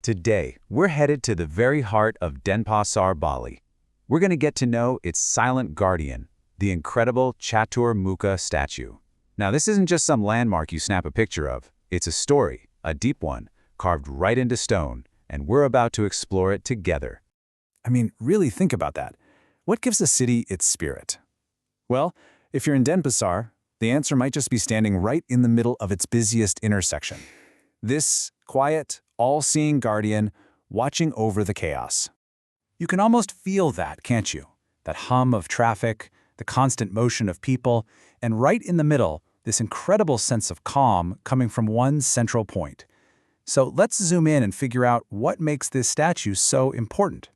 Today, we're headed to the very heart of Denpasar, Bali. We're going to get to know its silent guardian, the incredible Catur Muka Statue. Now, this isn't just some landmark you snap a picture of. It's a story, a deep one, carved right into stone, and we're about to explore it together. I mean, really think about that. What gives a city its spirit? Well, if you're in Denpasar, the answer might just be standing right in the middle of its busiest intersection. This quiet, all-seeing guardian watching over the chaos. You can almost feel that, can't you? That hum of traffic, the constant motion of people, and right in the middle, this incredible sense of calm coming from one central point. So let's zoom in and figure out what makes this statue so important.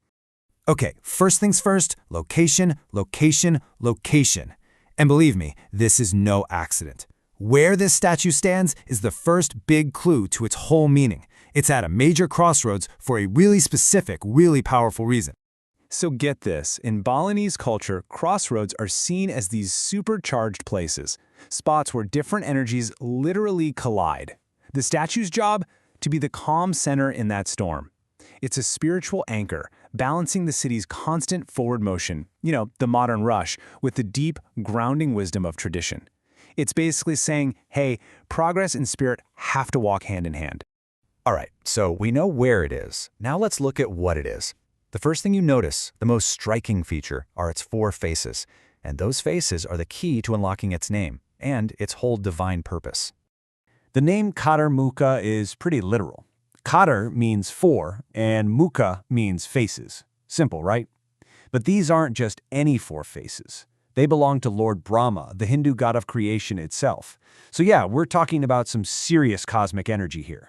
Okay, first things first, location, location, location. And believe me, this is no accident. Where this statue stands is the first big clue to its whole meaning. It's at a major crossroads for a really specific, really powerful reason. So get this, in Balinese culture, crossroads are seen as these supercharged places, spots where different energies literally collide. The statue's job? To be the calm center in that storm. It's a spiritual anchor, balancing the city's constant forward motion, the modern rush, with the deep, grounding wisdom of tradition. It's basically saying, hey, progress and spirit have to walk hand in hand. All right, so we know where it is. Now let's look at what it is. The first thing you notice, the most striking feature, are its four faces. And those faces are the key to unlocking its name and its whole divine purpose. The name Catur Muka is pretty literal. Catur means four, and Muka means faces. Simple, right? But these aren't just any four faces. They belong to Lord Brahma, the Hindu god of creation itself. So yeah, we're talking about some serious cosmic energy here.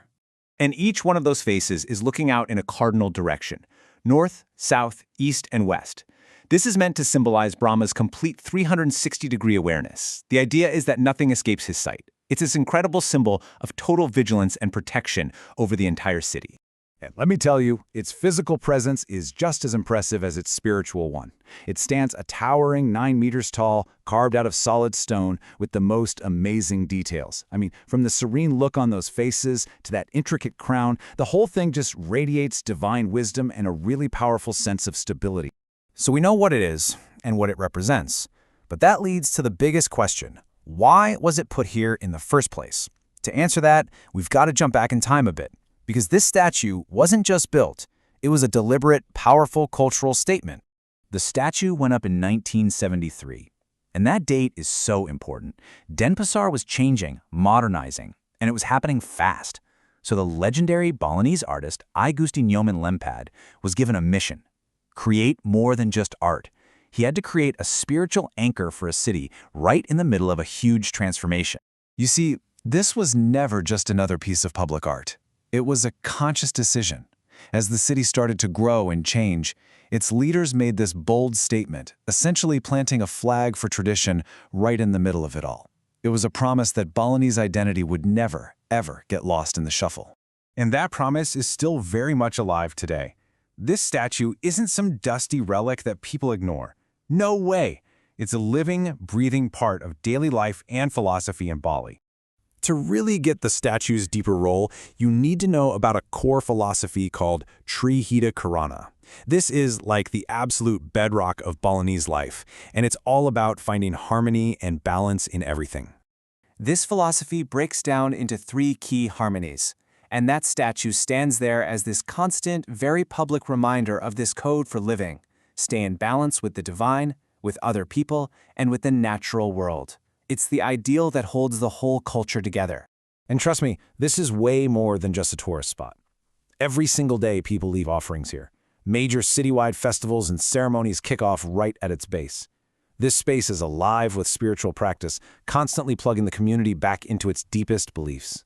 And each one of those faces is looking out in a cardinal direction: north, south, east, and west. This is meant to symbolize Brahma's complete 360-degree awareness. The idea is that nothing escapes his sight. It's this incredible symbol of total vigilance and protection over the entire city. And let me tell you, its physical presence is just as impressive as its spiritual one. It stands a towering 9 meters tall, carved out of solid stone with the most amazing details. I mean, from the serene look on those faces to that intricate crown, the whole thing just radiates divine wisdom and a really powerful sense of stability. So we know what it is and what it represents. But that leads to the biggest question. Why was it put here in the first place? To answer that, we've got to jump back in time a bit. Because this statue wasn't just built, it was a deliberate, powerful cultural statement. The statue went up in 1973. And that date is so important. Denpasar was changing, modernizing, and it was happening fast. So the legendary Balinese artist I Gusti Nyoman Lempad was given a mission: create more than just art. He had to create a spiritual anchor for a city right in the middle of a huge transformation. You see, this was never just another piece of public art. It was a conscious decision. As the city started to grow and change, its leaders made this bold statement, essentially planting a flag for tradition right in the middle of it all. It was a promise that Balinese identity would never, ever get lost in the shuffle. And that promise is still very much alive today. This statue isn't some dusty relic that people ignore. No way! It's a living, breathing part of daily life and philosophy in Bali. To really get the statue's deeper role, you need to know about a core philosophy called Tri Hita Karana. This is like the absolute bedrock of Balinese life, and it's all about finding harmony and balance in everything. This philosophy breaks down into 3 key harmonies, and that statue stands there as this constant, very public reminder of this code for living. Stay in balance with the divine, with other people, and with the natural world. It's the ideal that holds the whole culture together. And trust me, this is way more than just a tourist spot. Every single day, people leave offerings here. Major citywide festivals and ceremonies kick off right at its base. This space is alive with spiritual practice, constantly plugging the community back into its deepest beliefs.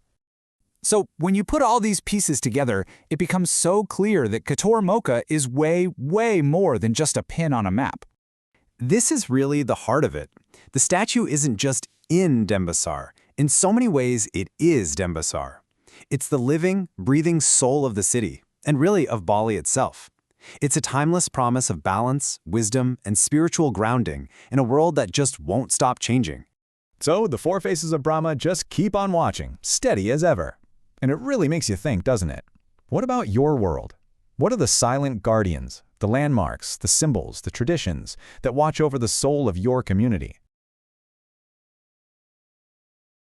So when you put all these pieces together, it becomes so clear that Catur Muka is way, way more than just a pin on a map. This is really the heart of it. The statue isn't just in Denpasar. In so many ways, it is Denpasar. It's the living, breathing soul of the city, and really of Bali itself. It's a timeless promise of balance, wisdom, and spiritual grounding in a world that just won't stop changing. So the 4 faces of Brahma just keep on watching, steady as ever. And it really makes you think, doesn't it? What about your world? What are the silent guardians, the landmarks, the symbols, the traditions that watch over the soul of your community?